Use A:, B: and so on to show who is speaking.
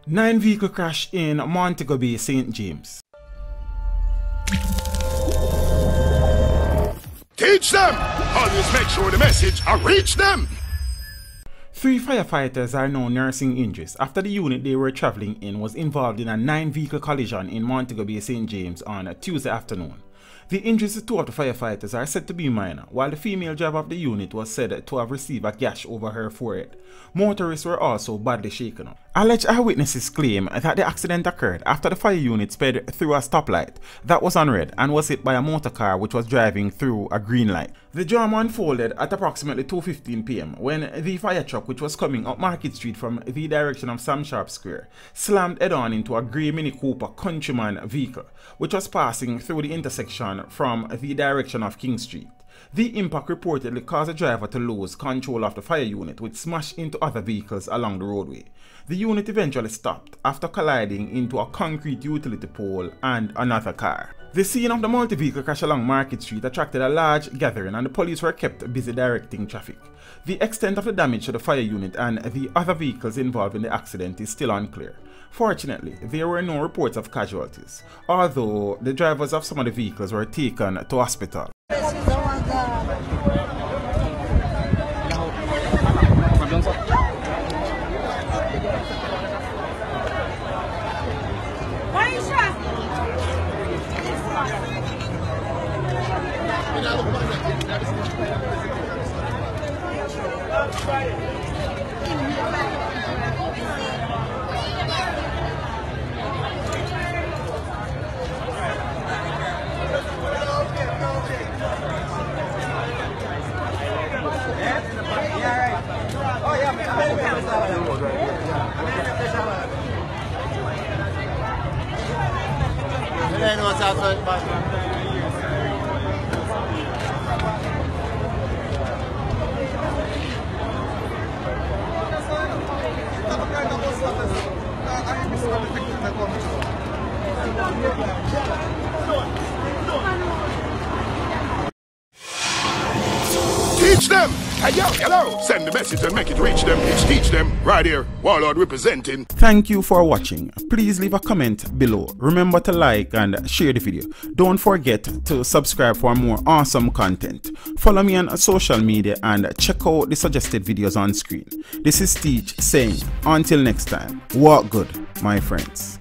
A: 9-vehicle crash in Montego Bay, St. James.
B: Teach them! Always make sure the message reach them!
A: 3 firefighters are now nursing injuries after the unit they were traveling in was involved in a 9-vehicle collision in Montego Bay, St. James on Tuesday afternoon. The injuries to 2 of the firefighters are said to be minor, while the female driver of the unit was said to have received a gash over her forehead. Motorists were also badly shaken up. Alleged eyewitnesses claim that the accident occurred after the fire unit sped through a stoplight that was on red and was hit by a motorcar which was driving through a green light. The drama unfolded at approximately 2:15 p.m. when the fire truck, which was coming up Market Street from the direction of Sam Sharpe Square, slammed head-on into a grey Mini Cooper Countryman vehicle, which was passing through the intersection from the direction of King Street. The impact reportedly caused the driver to lose control of the fire unit, which smashed into other vehicles along the roadway. The unit eventually stopped after colliding into a concrete utility pole and another car. The scene of the multi-vehicle crash along Market Street attracted a large gathering, and the police were kept busy directing traffic. The extent of the damage to the fire unit and the other vehicles involved in the accident is still unclear. Fortunately, there were no reports of casualties, although the drivers of some of the vehicles were taken to hospital.
B: Teach them! Hey, yo, hello! Send the message and make it reach them. It's Teach Them, right here, Warlord representing.
A: Thank you for watching. Please leave a comment below. Remember to like and share the video. Don't forget to subscribe for more awesome content. Follow me on social media and check out the suggested videos on screen. This is Teach saying, until next time, walk good, my friends.